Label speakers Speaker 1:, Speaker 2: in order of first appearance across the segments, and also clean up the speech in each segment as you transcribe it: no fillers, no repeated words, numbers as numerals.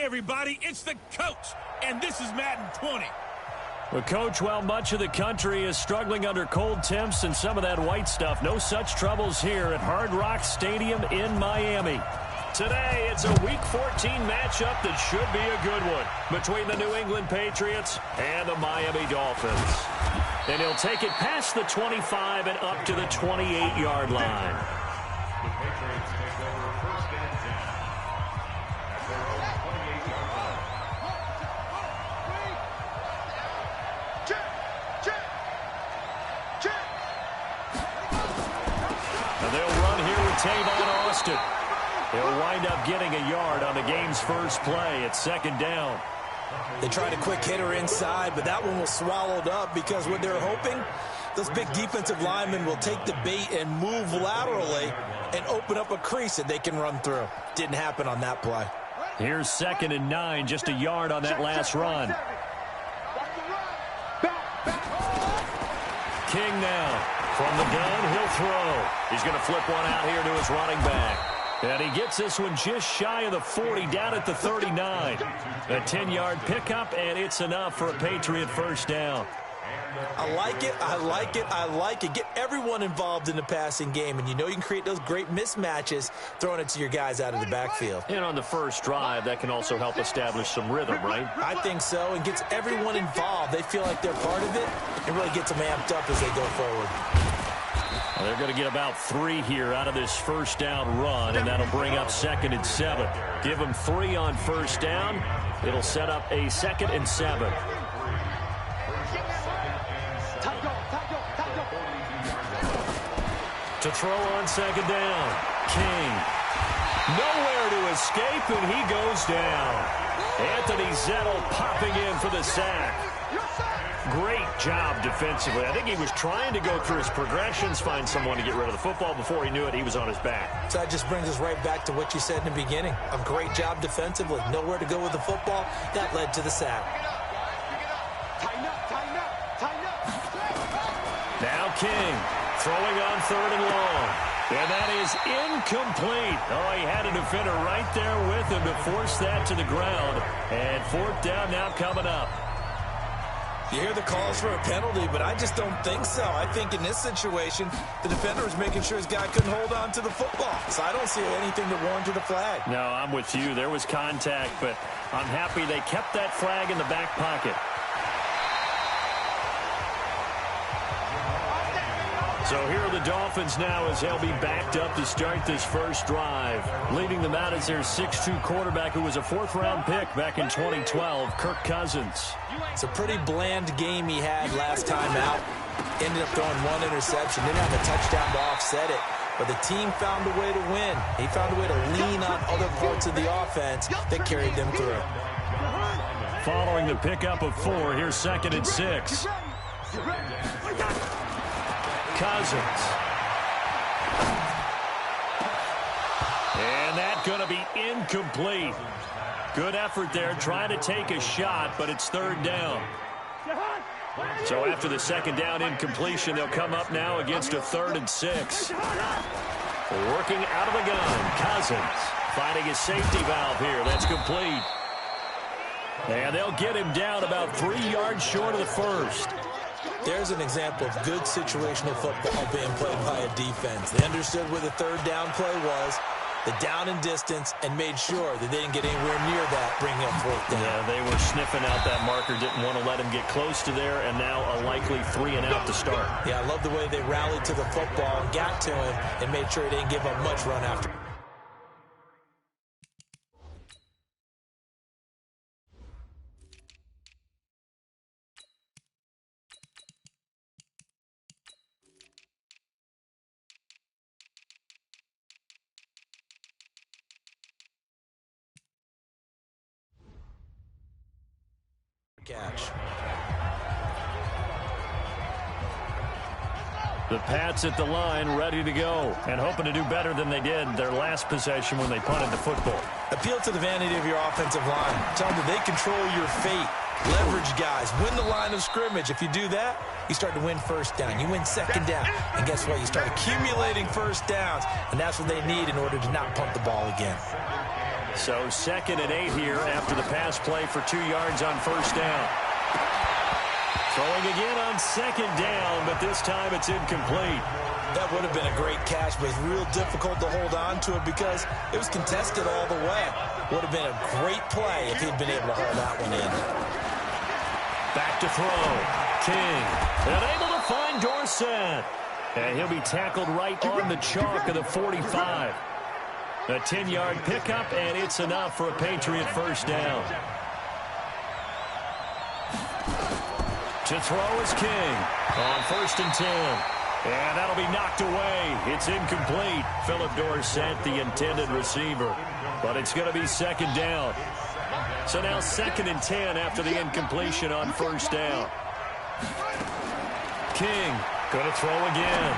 Speaker 1: everybody, it's the coach, and this is Madden 20.
Speaker 2: Well, Coach, while much of the country is struggling under cold temps and some of that white stuff, no such troubles here at Hard Rock Stadium in Miami. Today, it's a Week 14 matchup that should be a good one between the New England Patriots and the Miami Dolphins. And he'll take it past the 25 and up to the 28-yard line.
Speaker 3: The Patriots take over first and 10 at their own 28-yard line.
Speaker 2: And they'll run here with Tavon Austin. He'll wind up getting a yard on the game's first play. It's second down.
Speaker 4: They tried a quick hitter inside, but that one was swallowed up because what they're hoping, those big defensive linemen will take the bait and move laterally and open up a crease that they can run through. Didn't happen on that play.
Speaker 2: Here's 2nd and 9, just a yard on that last run. King now. From the gun, he'll throw. He's going to flip one out here to his running back. And he gets this one just shy of the 40, down at the 39. A 10-yard pickup, and it's enough for a Patriot first down.
Speaker 4: I like it, I like it, I like it. Get everyone involved in the passing game, and you know you can create those great mismatches throwing it to your guys out of the backfield.
Speaker 2: And on the first drive, that can also help establish some rhythm, right?
Speaker 4: I think so, and gets everyone involved. They feel like they're part of it, and really gets them amped up as they go forward.
Speaker 2: Well, they're going to get about 3 here out of this first down run, and that'll bring up 2nd and 7. Give them 3 on first down. It'll set up a 2nd and 7. To throw on 2nd down. King. Nowhere to escape, and he goes down. Anthony Zettel popping in for the sack. Great job defensively. I think he was trying to go through his progressions, find someone to get rid of the football. Before he knew it, he was on his back.
Speaker 4: So that just brings us right back to what you said in the beginning. A great job defensively. Nowhere to go with the football. That led to the sack.
Speaker 2: Now King throwing on 3rd and long. And that is incomplete. Oh, he had a defender right there with him to force that to the ground. And 4th down now coming up.
Speaker 4: You hear the calls for a penalty, but I just don't think so. I think in this situation, the defender was making sure his guy couldn't hold on to the football. So I don't see anything that warranted a flag.
Speaker 2: No, I'm with you. There was contact, but I'm happy they kept that flag in the back pocket. So here are the Dolphins now as they'll be backed up to start this first drive. Leading them out is their 6'2 quarterback who was a 4th-round pick back in 2012, Kirk Cousins.
Speaker 4: It's a pretty bland game he had last time out. Ended up throwing 1 interception. Didn't have a touchdown to offset it. But the team found a way to win. He found a way to lean on other parts of the offense that carried them through.
Speaker 2: Following the pickup of 4, here's 2nd and 6. Cousins. And that's going to be incomplete. Good effort there, trying to take a shot, but it's 3rd down. So after the 2nd down incompletion, they'll come up now against a 3rd and 6. Working out of the gun, Cousins finding his safety valve here. That's complete. And they'll get him down about 3 yards short of the first.
Speaker 4: There's an example of good situational football being played by a defense. They understood where the 3rd down play was, the down and distance, and made sure that they didn't get anywhere near that, bringing up 4th down.
Speaker 2: Yeah, they were sniffing out that marker, didn't want to let him get close to there, and now a likely 3 and out to start.
Speaker 4: Yeah, I love the way they rallied to the football and got to him and made sure he didn't give up much run after. Catch.
Speaker 2: The Pats at the line, ready to go, and hoping to do better than they did their last possession when they punted the football.
Speaker 4: Appeal to the vanity of your offensive line. Tell them that they control your fate. Leverage guys. Win the line of scrimmage. If you do that, you start to win first down. You win second down. And guess what? You start accumulating first downs. And that's what they need in order to not punt the ball again.
Speaker 2: So 2nd and 8 here after the pass play for 2 yards on first down. Throwing again on 2nd down, but this time it's incomplete.
Speaker 4: That would have been a great catch, but it's real difficult to hold on to it because it was contested all the way. Would have been a great play if he'd been able to hold that one in.
Speaker 2: Back to throw. King. And able to find Dorsett. And he'll be tackled right on the chalk of the 45. A 10-yard pickup, and it's enough for a Patriot first down. To throw is King on 1st and 10. And that'll be knocked away. It's incomplete. Philip Dorsett, the intended receiver. But it's going to be 2nd down. So now 2nd and 10 after the incompletion on first down. King going to throw again.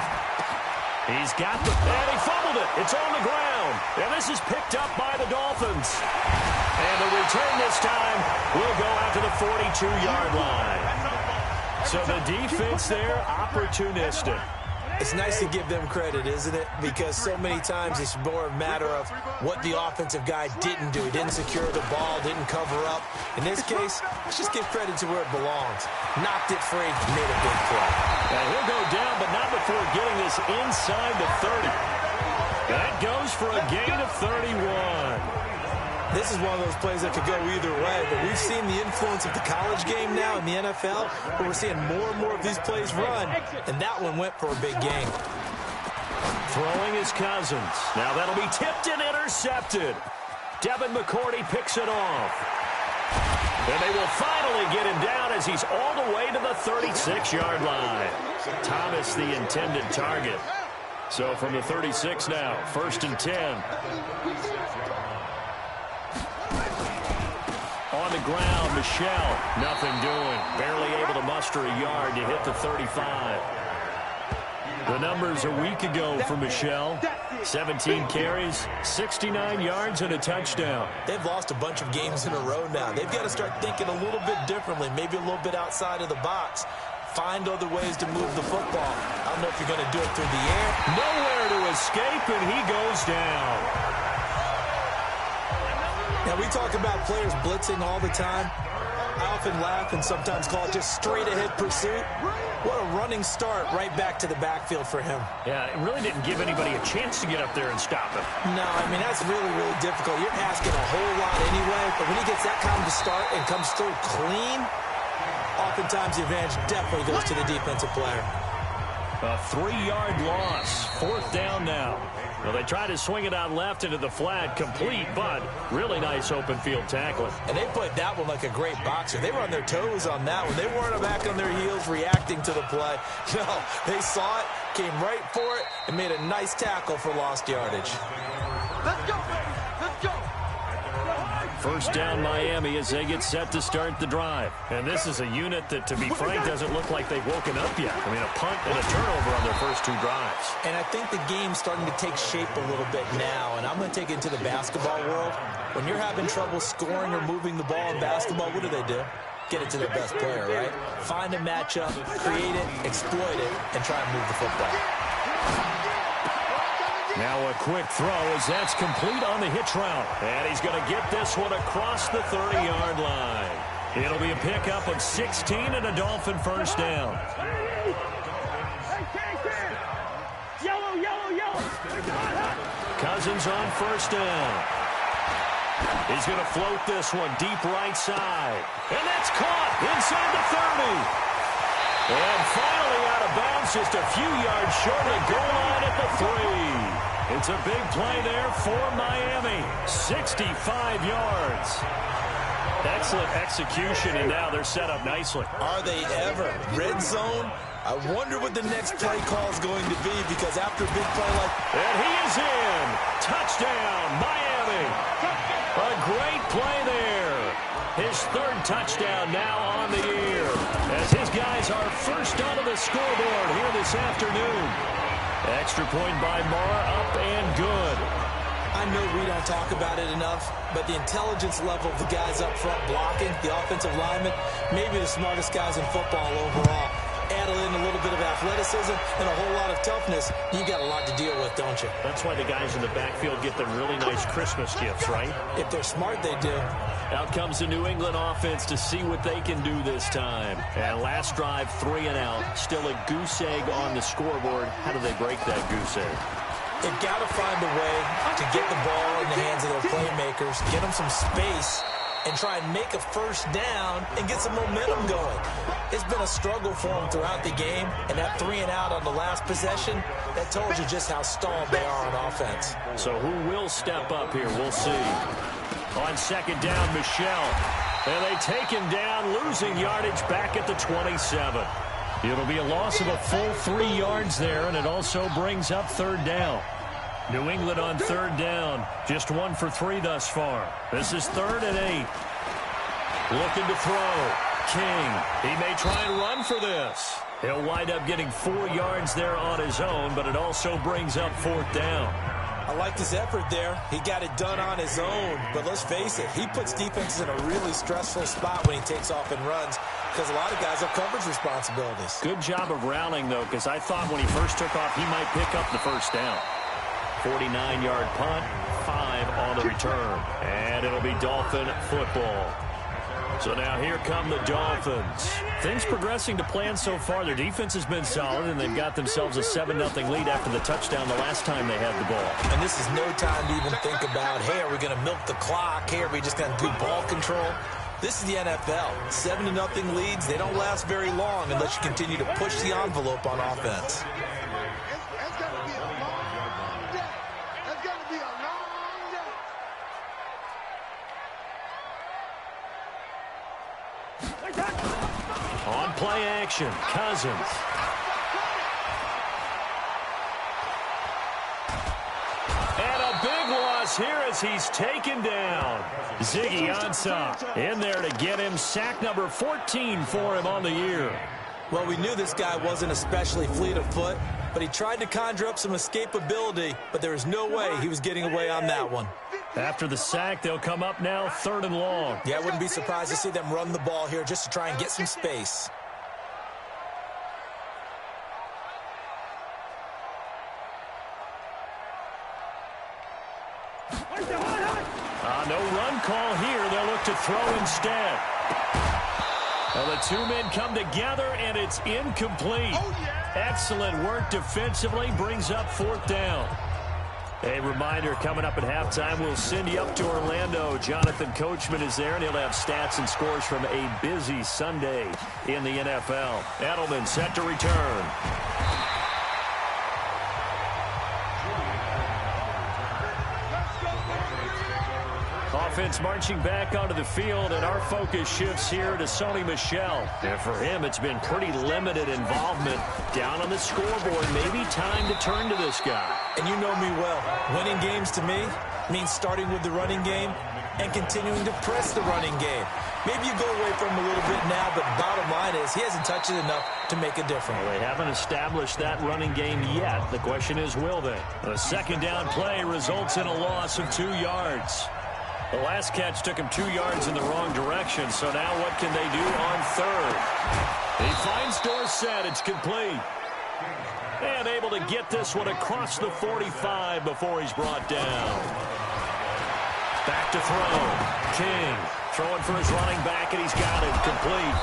Speaker 2: He's got the... And he fumbled it. It's on the ground. And this is picked up by the Dolphins. And the return this time will go out to the 42-yard line. So the defense there, opportunistic.
Speaker 4: It's nice to give them credit, isn't it? Because so many times it's more a matter of what the offensive guy didn't do. He didn't secure the ball, didn't cover up. In this case, let's just give credit to where it belongs. Knocked it free, made a big play.
Speaker 2: Now he'll go down, but not before getting this inside the 30. That goes for a gain of 31.
Speaker 4: This is one of those plays that could go either way, but we've seen the influence of the college game now in the NFL, where we're seeing more and more of these plays run, and that one went for a big gain.
Speaker 2: Throwing is Cousins. Now that'll be tipped and intercepted. Devin McCourty picks it off. And they will finally get him down as he's all the way to the 36-yard line. Thomas, the intended target. So from the 36 now, 1st and 10. On the ground, Michelle, nothing doing. Barely able to muster a yard to hit the 35. The numbers a week ago for Michelle. 17 carries, 69 yards, and a touchdown.
Speaker 4: They've lost a bunch of games in a row now. They've got to start thinking a little bit differently, maybe a little bit outside of the box. Find other ways to move the football. I don't know if you're going to do it through the air.
Speaker 2: Nowhere to escape, and he goes down.
Speaker 4: Now, we talk about players blitzing all the time. I often laugh and sometimes call it just straight-ahead pursuit. What a running start right back to the backfield for him.
Speaker 2: Yeah, it really didn't give anybody a chance to get up there and stop him.
Speaker 4: No, I mean, that's really, really difficult. You're asking a whole lot anyway, but when he gets that kind of start and comes through clean, oftentimes the advantage definitely goes to the defensive player.
Speaker 2: A 3-yard loss. 4th down now. Well, they try to swing it out left into the flat, complete, but really nice open field tackling.
Speaker 4: And they played that one like a great boxer. They were on their toes on that one. They weren't back on their heels reacting to the play. No, they saw it, came right for it, and made a nice tackle for lost yardage.
Speaker 5: Let's go! Let's go!
Speaker 2: 1st down Miami as they get set to start the drive. And this is a unit that, to be frank, doesn't look like they've woken up yet. I mean, a punt and a turnover on their first 2 drives.
Speaker 4: And I think the game's starting to take shape a little bit now, and I'm going to take it to the basketball world. When you're having trouble scoring or moving the ball in basketball, what do? Get it to their best player, right? Find a matchup, create it, exploit it, and try and move the football.
Speaker 2: Now a quick throw as that's complete on the hitch route. And he's going to get this one across the 30-yard line. It'll be a pickup of 16 and a Dolphin first down. Cousins on 1st down. He's going to float this one deep right side. And that's caught inside the 30. And finally out of bounds, just a few yards short of the goal line at the 3. It's a big play there for Miami. 65 yards. Excellent execution, and now they're set up nicely.
Speaker 4: Are they ever? Red zone? I wonder what the next play call is going to be, because after a big play like...
Speaker 2: And he is in. Touchdown, Miami. A great play there. His 3rd touchdown now on the year, as his guys are first onto the scoreboard here this afternoon. Extra point by Mara, up and good.
Speaker 4: I know we don't don't talk about it enough, but the intelligence level of the guys up front blocking, the offensive linemen, maybe the smartest guys in football overall. Add in a little bit of athleticism and a whole lot of toughness, you got a lot to deal with, don't you?
Speaker 2: That's why the guys in the backfield get them really nice Christmas gifts, right?
Speaker 4: If they're smart, they do.
Speaker 2: Out comes the New England offense to see what they can do this time. And last drive, 3 and out. Still a goose egg on the scoreboard. How do they break that goose egg?
Speaker 4: They've got to find a way to get the ball in the hands of their playmakers, get them some space, and try and make a first down and get some momentum going. It's been a struggle for them throughout the game, and that 3 and out on the last possession, that told you just how stalled they are on offense.
Speaker 2: So who will step up here? We'll see. On second down, Michelle. And they take him down, losing yardage back at the 27. It'll be a loss of a full 3 yards there, and it also brings up third down. New England on third down. Just 1 for 3 thus far. This is 3rd and 8. Looking to throw. King. He may try and run for this. He'll wind up getting 4 yards there on his own, but it also brings up 4th down.
Speaker 4: I liked his effort there. He got it done on his own. But let's face it, he puts defenses in a really stressful spot when he takes off and runs because a lot of guys have coverage responsibilities.
Speaker 2: Good job of rallying, though, because I thought when he first took off, he might pick up the first down. 49-yard punt, 5 on the return. And it'll be Dolphin football. So now here come the Dolphins. Things progressing to plan so far. Their defense has been solid, and they've got themselves a 7-0 lead after the touchdown the last time they had the ball.
Speaker 4: And this is no time to even think about, hey, are we going to milk the clock? Hey, are we just going to do ball control? This is the NFL. 7-0 leads, they don't last very long unless you continue to push the envelope on offense.
Speaker 5: It's going to be a long day. It's going to be a long day.
Speaker 2: On play action, Cousins. And a big loss here as he's taken down. Ziggy Ansah in there to get him. Sack number 14 for him on the year.
Speaker 4: Well, we knew this guy wasn't especially fleet of foot, but he tried to conjure up some escapability, but there was no way he was getting away on that one.
Speaker 2: After the sack, they'll come up now 3rd and long.
Speaker 4: Yeah, I wouldn't be surprised to see them run the ball here just to try and get some space.
Speaker 2: No run call here. They'll look to throw instead. Well, the 2 men come together, and it's incomplete. Excellent work defensively. Brings up 4th down. A reminder, coming up at halftime, we'll send you up to Orlando. Jonathan Coachman is there, and he'll have stats and scores from a busy Sunday in the NFL. Edelman set to return. Offense marching back onto the field, and our focus shifts here to Sony Michel. And for him, it's been pretty limited involvement down on the scoreboard. Maybe time to turn to this guy.
Speaker 4: And you know me well. Winning games to me means starting with the running game and continuing to press the running game. Maybe you go away from him a little bit now, but bottom line is he hasn't touched it enough to make a difference.
Speaker 2: Well, they haven't established that running game yet. The question is, will they? The second down play results in a loss of 2 yards. The last catch took him 2 yards in the wrong direction, so now what can they do on 3rd? He finds Dorsett. It's complete. And able to get this one across the 45 before he's brought down. Back to throw. King throwing for his running back, and he's got it complete.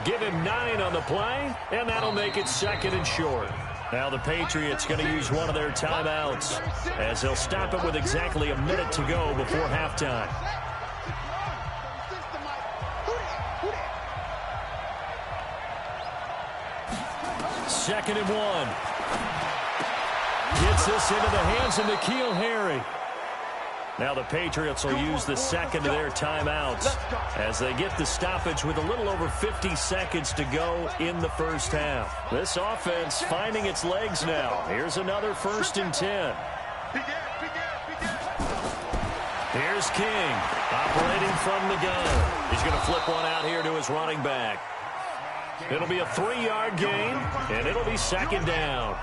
Speaker 2: Give him 9 on the play, and that'll make it 2nd and short. Now the Patriots going to use one of their timeouts as they'll stop it with exactly a minute to go before halftime. 2nd and 1. Gets this into the hands of N'Keal Harry. Now the Patriots will use the second of their timeouts as they get the stoppage with a little over 50 seconds to go in the first half. This offense finding its legs now. Here's another 1st and 10. Here's King operating from the gun. He's going to flip one out here to his running back. It'll be a 3-yard gain, and it'll be 2nd down.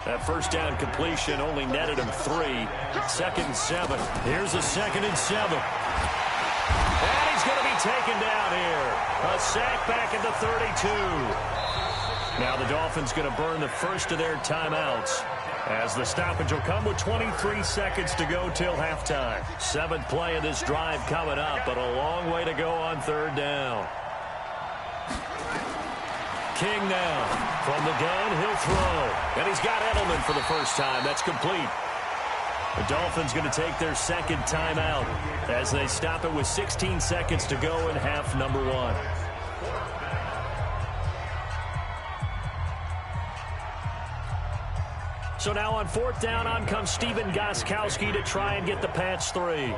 Speaker 2: That first down completion only netted him 3. 2nd and 7. Here's a 2nd and 7. And he's going to be taken down here. A sack back at the 32. Now the Dolphins going to burn the first of their timeouts, as the stoppage will come with 23 seconds to go till halftime. 7th play of this drive coming up, but a long way to go on 3rd down. King now from the gun, he'll throw. And he's got Edelman for the first time. That's complete. The Dolphins going to take their 2nd timeout as they stop it with 16 seconds to go in half number 1. So now on 4th down, on comes Stephen Gostkowski to try and get the Pats 3.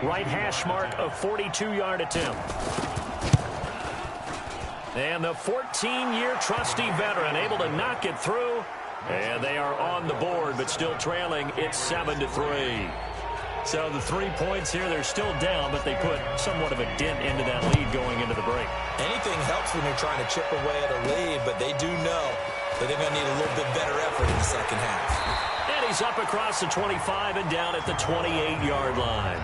Speaker 2: Right hash mark, a 42-yard attempt. And the 14-year trusty veteran able to knock it through. And they are on the board, but still trailing. It's 7-3. So the 3 points here, they're still down, but they put somewhat of a dent into that lead going into the break.
Speaker 4: Anything helps when you're trying to chip away at a lead, but they do know that they're going to need a little bit better effort in the second half.
Speaker 2: And he's up across the 25 and down at the 28-yard line.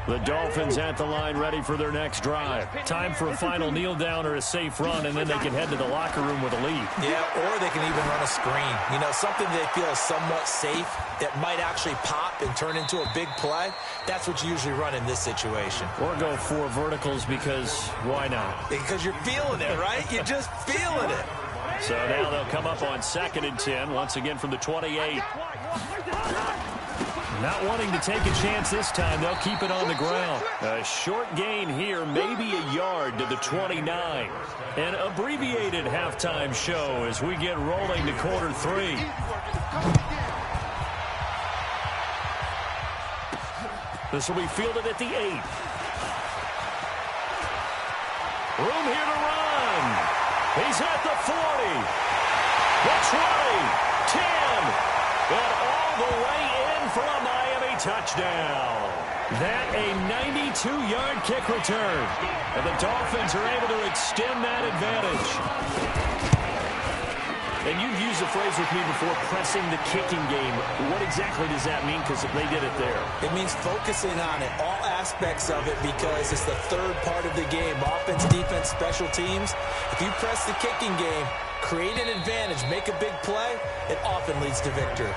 Speaker 2: The Dolphins at the line ready for their next drive. Time for a final kneel down or a safe run, and then they can head to the locker room with a lead.
Speaker 4: Yeah, or they can even run a screen. You know, something they feel is somewhat safe that might actually pop and turn into a big play. That's what you usually run in this situation.
Speaker 2: Or go 4 verticals, because why not?
Speaker 4: Because you're feeling it, right? You're just feeling it.
Speaker 2: So now they'll come up on 2nd and 10, once again from the 28. Not wanting to take a chance this time, they'll keep it on the ground. A short gain here, maybe a yard to the 29. An abbreviated halftime show as we get rolling to quarter 3. This will be fielded at the 8. Room here to run. He's at the 40. The 20. 10. And all the way in for a Miami touchdown. That a 92-yard kick return. And the Dolphins are able to extend that advantage. And you've used the phrase with me before, pressing the kicking game. What exactly does that mean? Because they did it there.
Speaker 4: It means focusing on it, all aspects of it, because it's the 3rd part of the game. Offense, defense, special teams. If you press the kicking game, create an advantage, make a big play, it often leads to victory.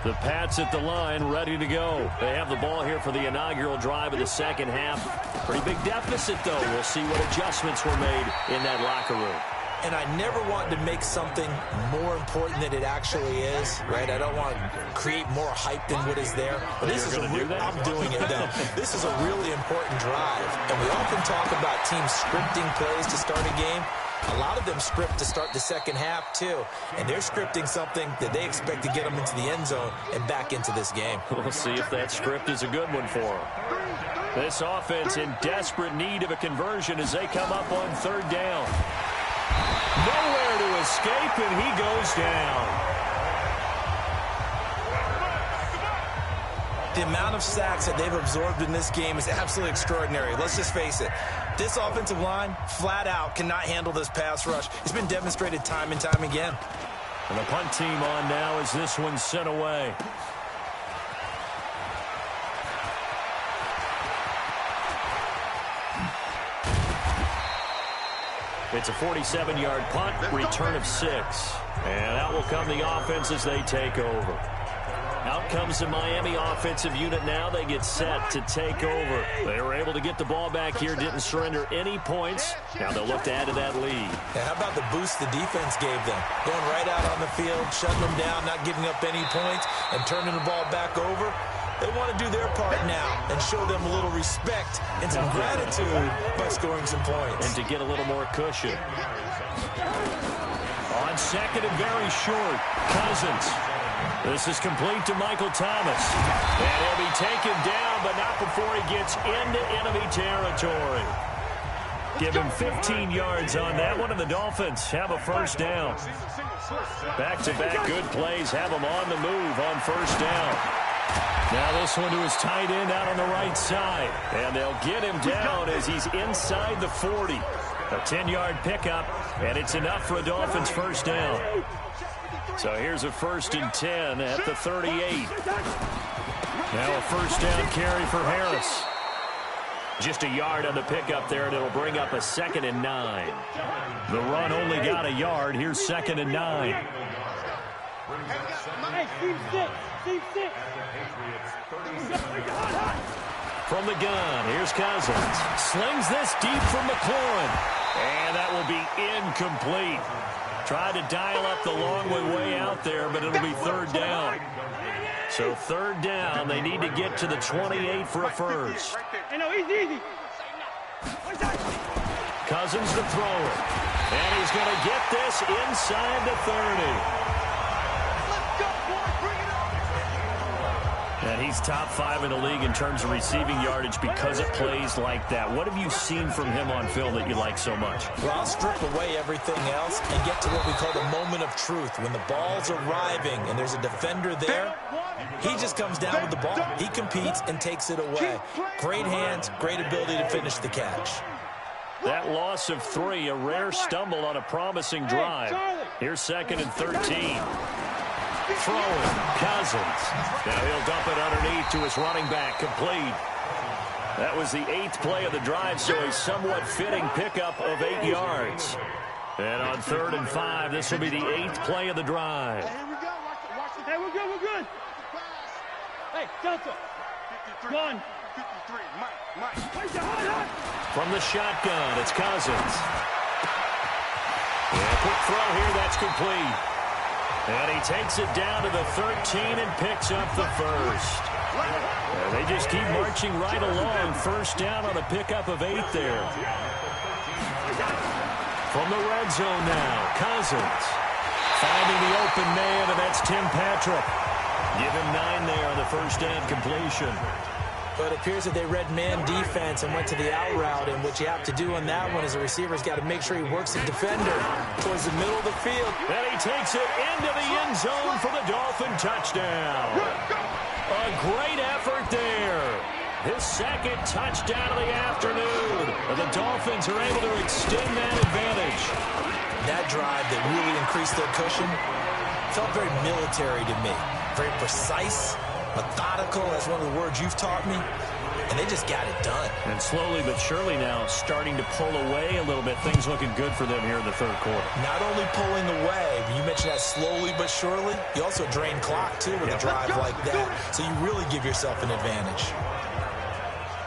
Speaker 2: The Pats at the line, ready to go. They have the ball here for the inaugural drive of the second half. Pretty big deficit, though. We'll see what adjustments were made in that locker room.
Speaker 4: And I never want to make something more important than it actually is, right? I don't want to create more hype than what is there. But this is I'm doing it now. This is a really important drive. And we often talk about teams scripting plays to start a game. A lot of them script to start the second half, too. And they're scripting something that they expect to get them into the end zone and back into this game.
Speaker 2: We'll see if that script is a good one for them. This offense in desperate need of a conversion as they come up on 3rd down. Nowhere to escape, and he goes down.
Speaker 4: The amount of sacks that they've absorbed in this game is absolutely extraordinary. Let's just face it. This offensive line, flat out, cannot handle this pass rush. It's been demonstrated time and time again.
Speaker 2: And the punt team on now as this one's sent away. It's a 47-yard punt, return of 6. And out will come the offense as they take over. Out comes the Miami offensive unit now. They get set to take over. They were able to get the ball back here, didn't surrender any points. Now they'll look to add to that lead.
Speaker 4: And how about the boost the defense gave them? Going right out on the field, shutting them down, not giving up any points, and turning the ball back over. They want to do their part now and show them a little respect and some gratitude by scoring some points.
Speaker 2: And to get a little more cushion. On 2nd and very short, Cousins. This is complete to Michael Thomas. And he'll be taken down, but not before he gets into enemy territory. Give him 15 yards on that one, and the Dolphins have a first down. Back-to-back good plays have them on the move on first down. Now this one to his tight end out on the right side. And they'll get him down as he's inside the 40. A 10-yard pickup, and it's enough for a Dolphins first down. So here's a 1st and 10 at the 38. Now a first down carry for Harris. Just a yard on the pickup there, and it'll bring up a 2nd and 9. The run only got a yard. Here's 2nd and 9. From the gun, here's Cousins. Slings this deep from McLaurin. And that will be incomplete. Tried to dial up the long way out there, but it'll be 3rd down. So 3rd down, they need to get to the 28 for a first. Cousins to throw it. And he's going to get this inside the 30. And he's top 5 in the league in terms of receiving yardage because of plays like that. What have you seen from him on film that you like so much?
Speaker 4: Well, I'll strip away everything else and get to what we call the moment of truth. When the ball's arriving and there's a defender there, he just comes down with the ball. He competes and takes it away. Great hands, great ability to finish the catch.
Speaker 2: That loss of 3, a rare stumble on a promising drive. Here's 2nd and 13. Throwing, Cousins. Now he'll dump it underneath to his running back, complete. That was the 8th play of the drive, so a somewhat fitting pickup of 8 yards. And on 3rd and 5, this will be the 8th play of the drive.
Speaker 1: Hey, we're good, we're good. Hey, Delta. 1. 53, Mike.
Speaker 2: From the shotgun, it's Cousins. Yeah, quick throw here, that's complete. And he takes it down to the 13 and picks up the first. And they just keep marching right along. First down on a pickup of 8 there. From the red zone now, Cousins. Finding the open man, and that's Tim Patrick. Give him 9 there on the first down completion.
Speaker 4: But it appears that they read man defense and went to the out route, and what you have to do on that one is the receiver's got to make sure he works the defender towards the middle of the field.
Speaker 2: And he takes it into the end zone for the Dolphin touchdown. A great effort there. His 2nd touchdown of the afternoon. And the Dolphins are able to extend that advantage.
Speaker 4: That drive that really increased their cushion felt very military to me. Very precise. Methodical, that's one of the words you've taught me, and they just got it done.
Speaker 2: And slowly but surely now starting to pull away a little bit. Things looking good for them here in the 3rd quarter.
Speaker 4: Not only pulling away, but you mentioned that slowly but surely, you also drain clock too with a drive like that, so you really give yourself an advantage.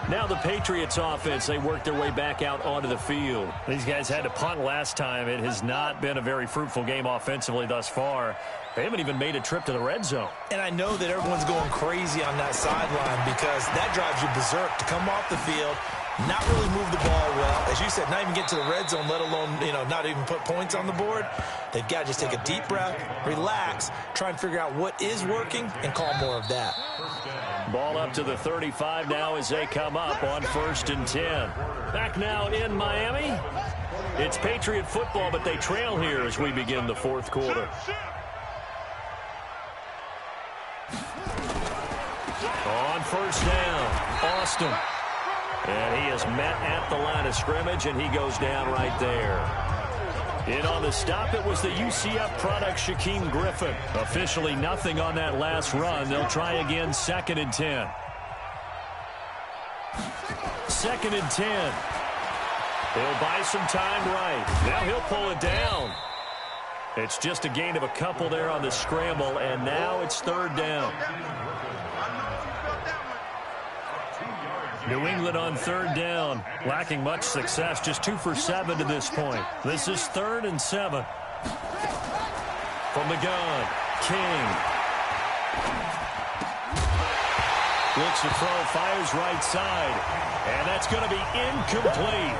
Speaker 2: Now the Patriots offense, they work their way back out onto the field. These guys had to punt last time. It has not been a very fruitful game offensively thus far. They haven't even made a trip to the red zone.
Speaker 4: And I know that everyone's going crazy on that sideline because that drives you berserk to come off the field, not really move the ball well. As you said, not even get to the red zone, let alone, not even put points on the board. They've got to just take a deep breath, relax, try and figure out what is working, and call more of that.
Speaker 2: Ball up to the 35 now as they come up on 1st and 10. Back now in Miami. It's Patriot football, but they trail here as we begin the 4th quarter. On 1st down, Austin. And he is met at the line of scrimmage, and he goes down right there. In on the stop, it was the UCF product, Shaquem Griffin. Officially nothing on that last run. They'll try again, 2nd and 10. 2nd and 10. He'll buy some time right. Now he'll pull it down. It's just a gain of a couple there on the scramble, and now it's 3rd down. New England on 3rd down, lacking much success, just 2 for 7 to this point. This is 3rd and 7. From the gun, King. Looks to throw, fires right side, and that's going to be incomplete.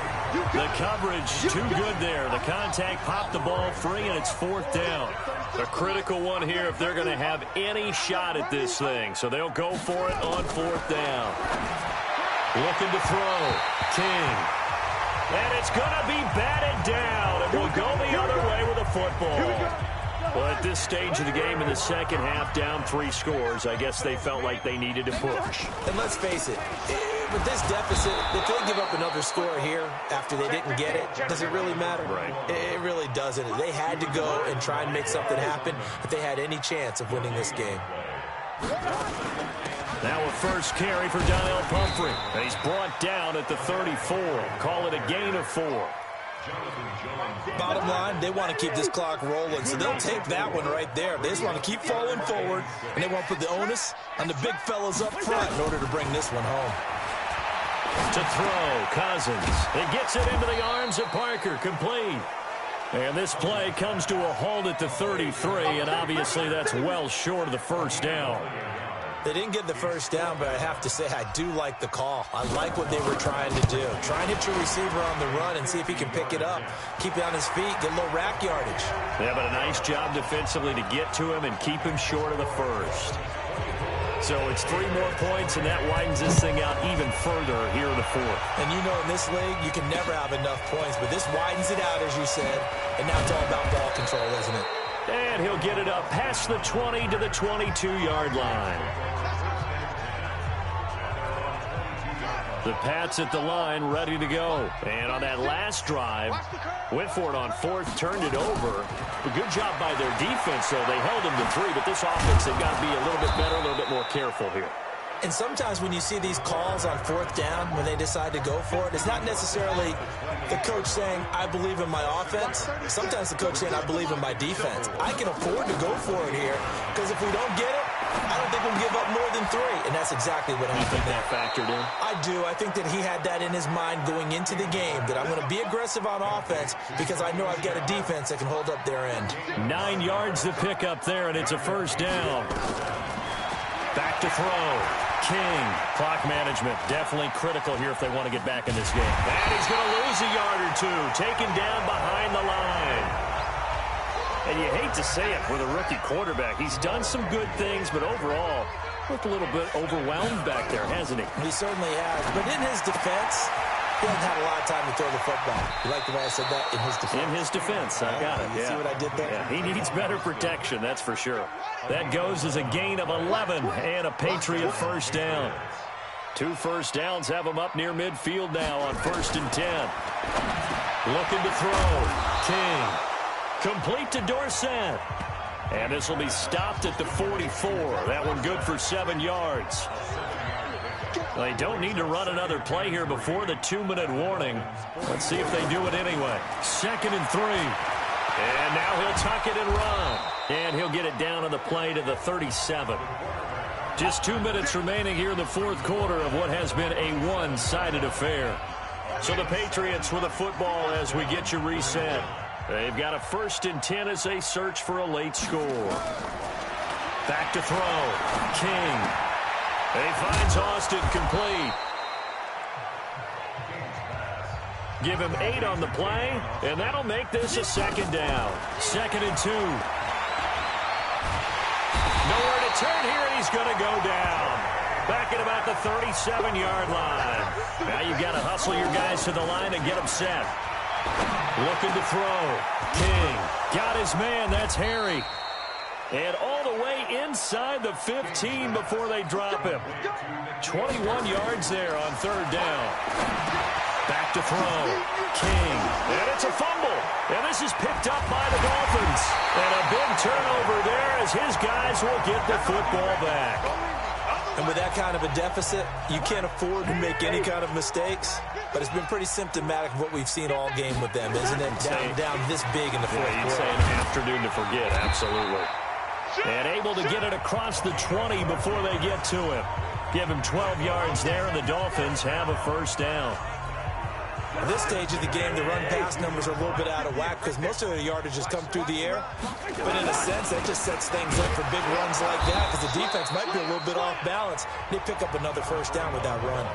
Speaker 2: The coverage too good there. The contact popped the ball free, and it's 4th down. A critical one here if they're going to have any shot at this thing. So they'll go for it on 4th down. Looking to throw. King. And it's going to be batted down, and we'll go the other way with a football. Well, at this stage of the game in the second half, down 3 scores, I guess they felt like they needed to push.
Speaker 4: And let's face it, with this deficit, if they give up another score here after they didn't get it, does it really matter?
Speaker 2: Right.
Speaker 4: It really doesn't. They had to go and try and make something happen if they had any chance of winning this game.
Speaker 2: Now a first carry for Donnell Pumphrey. And he's brought down at the 34. Call it a gain of 4.
Speaker 4: Bottom line, they want to keep this clock rolling, so they'll take that one right there. They just want to keep falling forward, and they want to put the onus on the big fellas up front in order to bring this one home.
Speaker 2: To throw, Cousins. He gets it into the arms of Parker, complete. And this play comes to a halt at the 33, and obviously that's well short of the first down.
Speaker 4: They didn't get the first down, but I have to say I do like the call. I like what they were trying to do. Try and hit your receiver on the run and see if he can pick it up. Keep it on his feet, get a little rack yardage.
Speaker 2: Yeah, but a nice job defensively to get to him and keep him short of the first. So it's 3 more points, and that widens this thing out even further here in the fourth.
Speaker 4: And you know in this league, you can never have enough points, but this widens it out, as you said, and now it's all about ball control, isn't it?
Speaker 2: And he'll get it up past the 20 to the 22-yard line. The Pats at the line, ready to go. And on that last drive, went for it on 4th, turned it over. A good job by their defense, though. They held them to 3, but this offense, they've got to be a little bit better, a little bit more careful here.
Speaker 4: And sometimes when you see these calls on 4th down, when they decide to go for it, it's not necessarily the coach saying, I believe in my offense. Sometimes the coach saying, I believe in my defense. I can afford to go for it here, because if we don't get it, I don't think we'll give up more than 3. And that's exactly what happened.
Speaker 2: You think that factored in?
Speaker 4: I do. I think that he had that in his mind going into the game, that I'm going to be aggressive on offense because I know I've got a defense that can hold up their end.
Speaker 2: 9 yards to pick up there, and it's a first down. Back to throw. King. Clock management definitely critical here if they want to get back in this game. And he's going to lose a yard or 2. Taken down behind the line. And you hate to say it with a rookie quarterback. He's done some good things, but overall, looked a little bit overwhelmed back there, hasn't he?
Speaker 4: He certainly has. But in his defense, he hasn't had a lot of time to throw the football. You like the way I said that? In his defense.
Speaker 2: In his defense. I got it.
Speaker 4: You see what I did there?
Speaker 2: Yeah, he needs better protection, that's for sure. That goes as a gain of 11 and a Patriot first down. 2 first downs have him up near midfield now on 1st and 10. Looking to throw. King. Complete to Dorsett. And this will be stopped at the 44. That one good for 7 yards. They don't need to run another play here before the 2-minute warning. Let's see if they do it anyway. 2nd and 3. And now he'll tuck it and run. And he'll get it down on the play to the 37. Just 2 minutes remaining here in the fourth quarter of what has been a one-sided affair. So the Patriots with a football as we get you reset. They've got a 1st and 10 as they search for a late score. Back to throw. King. He finds Austin complete. Give him 8 on the play, and that'll make this a 2nd down. 2nd and 2. Nowhere to turn here, and he's going to go down. Back at about the 37-yard line. Now you've got to hustle your guys to the line and get them set. Looking to throw. King got his man. That's Harry. And all the way inside the 15 before they drop him. 21 yards there on 3rd down. Back to throw. King. And it's a fumble. And this is picked up by the Dolphins. And a big turnover there as his guys will get the football back.
Speaker 4: And with that kind of a deficit, you can't afford to make any kind of mistakes. But it's been pretty symptomatic of what we've seen all game with them, isn't it? Down this big in the fourth quarter.
Speaker 2: You'd say an afternoon to forget, absolutely. And able to get it across the 20 before they get to him. Give him 12 yards there, and the Dolphins have a first down.
Speaker 4: At this stage of the game, the run-pass numbers are a little bit out of whack because most of the yardage has come through the air. But in a sense, that just sets things up for big runs like that because the defense might be a little bit off balance. They pick up another first down with that run.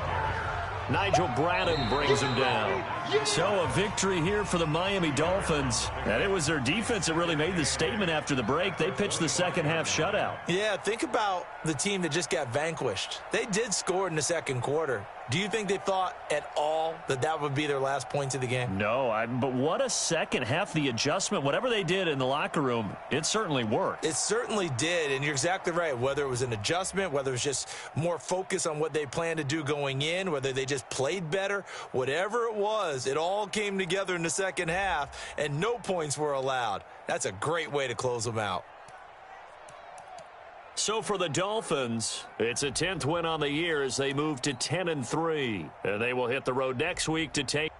Speaker 2: Nigel Bradham brings him down. So a victory here for the Miami Dolphins. And it was their defense that really made the statement after the break. They pitched the second half shutout.
Speaker 4: Yeah, think about the team that just got vanquished. They did score in the second quarter. Do you think they thought at all that that would be their last points of the game?
Speaker 2: No, but what a second half. The adjustment, whatever they did in the locker room, it certainly worked.
Speaker 4: It certainly did, and you're exactly right. Whether it was an adjustment, whether it was just more focus on what they planned to do going in, whether they just played better, whatever it was, it all came together in the second half, and no points were allowed. That's a great way to close them out.
Speaker 2: So for the Dolphins, it's a 10th win on the year as they move to 10-3. And they will hit the road next week to take